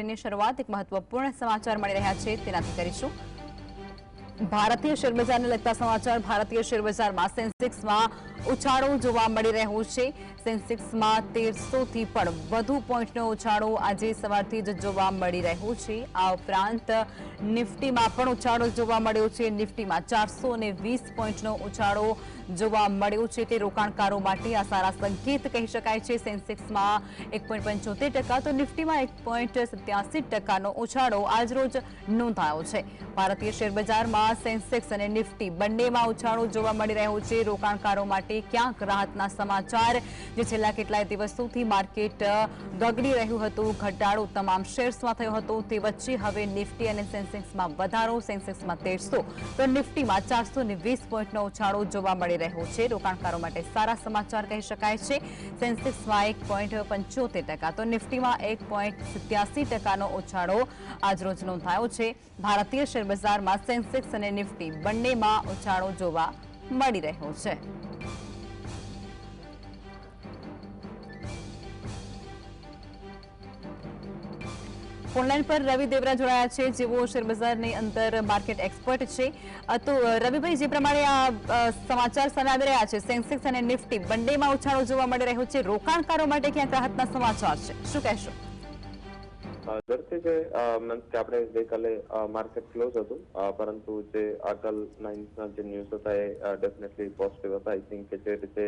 ની શરૂઆત એક મહત્વપૂર્ણ સમાચાર મળી રહ્યા છે તેનાથી કરીશું। ભારતીય શેરબજારને લગતા સમાચાર। ભારતીય શેરબજારમાં સેન્સેક્સમાં ઉછાળો જોવા મળી રહ્યો છે। સેન્સેક્સમાં 1300 થી પણ વધુ પોઈન્ટનો ઉછાળો આજે સવારથી જ જોવા મળી રહ્યો છે। આ ઉપરાંત નિફ્ટીમાં પણ ઉછાળો જોવા મળ્યો છે। નિફ્ટીમાં 420 પોઈન્ટનો ઉછાળો જોવા મળ્યો છે। તે રોકાણકારો માટે આ સારા સંકેત કહી શકાય છે। સેન્સેક્સમાં 1.75% તો નિફ્ટીમાં 1.87%નો ઉછાળો આજરોજ નોંધાયો છે। ભારતીય શેરબજારમાં સેન્સેક્સ અને નિફ્ટી બંનેમાં ઉછાળો જોવા મળી રહ્યો છે। રોકાણકારો માટે ક્યાંક રાહતના સમાચાર। જે છેલ્લા કેટલાય દિવસોથી માર્કેટ ગગડી રહ્યું હતું, ઘટાડો તમામ શેર્સમાં થયો હતો, તે વચ્ચે હવે નિફ્ટી અને સેન્સેક્સમાં વધારો। સેન્સેક્સમાં 1300 તો નિફ્ટીમાં 420 પોઈન્ટનો ઉછાળો જોવા મળી રહ્યો છે। રોકાણકારો માટે સારા સમાચાર કહી શકાય છે। સેન્સેક્સમાં 1.75% તો નિફ્ટીમાં 1.87%નો ઉછાળો આજરોજ નોંધાયો છે। ભારતીય શેરબજારમાં સેન્સેક્સ અને નિફ્ટી બંનેમાં ઉછાળો જોવા મળી રહ્યો છે। ઓનલાઈન પર રવિ દેવરા જોડાયા છે, જેઓ શેરબજારની અંદર માર્કેટ એક્સપર્ટ છે। તો રવિભાઈ, જે પ્રમાણે આ સમાચાર સામે આવી રહ્યા છે, સેન્સેક્સ અને નિફ્ટી બંનેમાં ઉછાળો જોવા મળી રહ્યો છે, રોકાણકારો માટે ક્યાંક રાહતના સમાચાર છે, શું કહેશો? દર્શક છે આપણે ગઈકાલે માર્કેટ ક્લોઝ હતું, પરંતુ જે આગળના ઇંચના જે ન્યૂઝ હતા એ ડેફિનેટલી પોઝિટિવ હતા। આઈ થિંક કે જે રીતે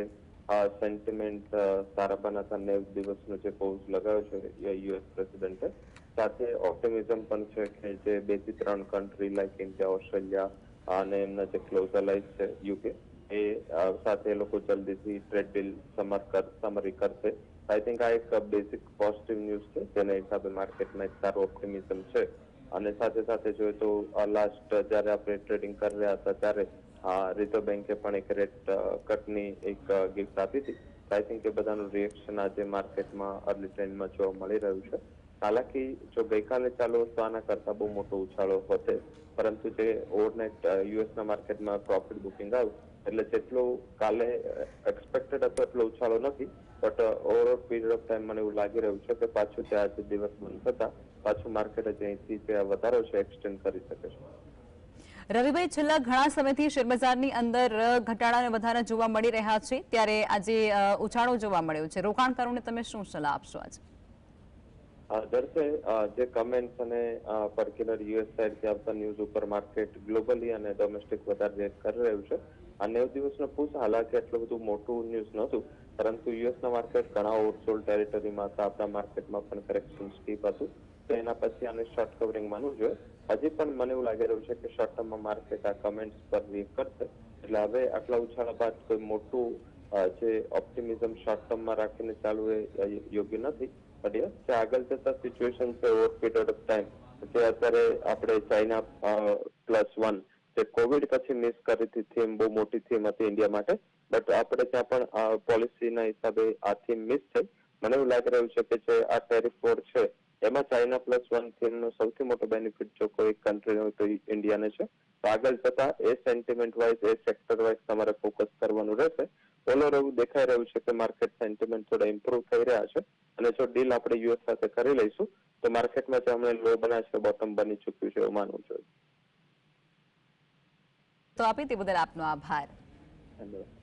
સેન્ટિમેન્ટ સારા બનાતા 90 દિવસનો જે પોઝ લગાવ્યો છે યુએસ પ્રેસિડેન્ટે, સાથે ઓપ્ટિમિઝમ પણ છે કે જે 2 થી 3 કન્ટ્રી લાઈક ઇન્ડિયા, ઓસ્ટ્રેલિયા અને એમના જે ક્લોઝ અલાઇઝ છે યુકે, એ સાથે લોકો જલ્દીથી ટ્રેડ ડીલ સમરી કરશે। આઈ થિંક આ એક બેઝિક પોઝિટિવ ન્યૂઝ છે, જેના હિસાબે માર્કેટમાં એક સારો ઓપ્ટિમિઝમ છે। અને સાથે સાથે જોઈએ તો લાસ્ટ જ્યારે આપણે ટ્રેડિંગ કરી રહ્યા હતા ત્યારે રિઝર્વ બેન્કે પણ એક રેટ કટની એક ગિફ્ટ આપી હતી। આઈ થિંક એ બધાનું રિએક્શન આજે માર્કેટમાં અર્લી ટ્રેન્ડમાં જોવા મળી રહ્યું છે। હાલાકી જો ગઈકાલે ચાલુ તો આના કરતા બહુ મોટો ઉછાળો હોતે, પરંતુ જે ઓવરનાઇટ યુએસના માર્કેટમાં પ્રોફિટ બુકિંગ આવ્યું, એટલે જેટલો કાલે એક્સપેક્ટેડ હતો એટલો ઉછાળો નથી, but overall period of time મને એવું લાગી રહ્યું છે કે પાછું જે આજે દિવસ બંધ થતા પાછું માર્કેટ અહીંથી જે વધારો છે એક્સટેન્ડ કરી શકે છે। રવિભાઈ, છેલ્લા ઘણા સમયથી શેરબજારની અંદર ઘટાડા અને વધારા જોવા મળી રહ્યા છે, ત્યારે આજે ઉછાળો જોવા મળ્યો છે, રોકાણકારોને તમે શું સલાહ આપશો આજે? દર્શે જે કમેન્ટ્સ અને પર્ટિક્યુલર યુએસ સાઇડથી આવતા ન્યૂઝ ઉપર માર્કેટ ગ્લોબલી અને ડોમેસ્ટિક વધારે રિએક્ટ કરી રહ્યું છે। આ 90 દિવસનો પુશ હાલાકી એટલું બધું મોટું ન્યૂઝ નહોતું, પરંતુ યુએસના માર્કેટ ઘણા ઓવરસોલ્ડ ટેરિટરીમાં હતા, આપણા માર્કેટમાં પણ કરેક્શન સ્ટીપ હતું, તો એના પછી આને શોર્ટ કવરિંગ માનવું જોઈએ। હજી પણ મને એવું લાગી રહ્યું છે કે શોર્ટ ટર્મમાં માર્કેટ આ કમેન્ટ્સ પર રિએક્ટ કરશે, એટલે હવે આટલા ઉછાળા બાદ કોઈ મોટું જે ઓપ્ટિમિઝમ શોર્ટ ટર્મમાં રાખીને ચાલુ એ યોગ્ય નથી। બટ યસ, જે આગળ જતા સિચ્યુએશન છે ઓવર પીરિયડ ઓફ ટાઈમ, જે અત્યારે આપણે ચાઇના +1 જે કોવિડ પછી મિસ કરી હતી થીમ, બહુ મોટી થીમ હતી ઇન્ડિયા માટે, બટ આપણે ત્યાં પણ પોલિસીના હિસાબે આ થીમ મિસ થઈ। મને એવું લાગી રહ્યું છે કે જે આ ટેરિફ વોર છે એમાં ચાઇના +1 થીમનો સૌથી મોટો બેનિફિટ જો કોઈ કન્ટ્રી હોય તો ઇન્ડિયાને છે। તો આગળ જતા એ સેન્ટિમેન્ટ વાઇઝ, એ સેક્ટર વાઇઝ તમારે ફોકસ કરવાનું રહેશે। ઓલર એવું દેખાઈ રહ્યું છે કે માર્કેટ સેન્ટિમેન્ટ થોડા ઇમ્પ્રુવ થઈ રહ્યા છે, અને જો ડીલ આપણે યુએસ સાથે કરી લઈશું તો માર્કેટમાં જે હમણાં લો બન્યા છે બોટમ બની ચૂક્યું છે એવું માનવું જોઈએ। તો આપી તે બદલ આપનો આભાર। ધન્યવાદ।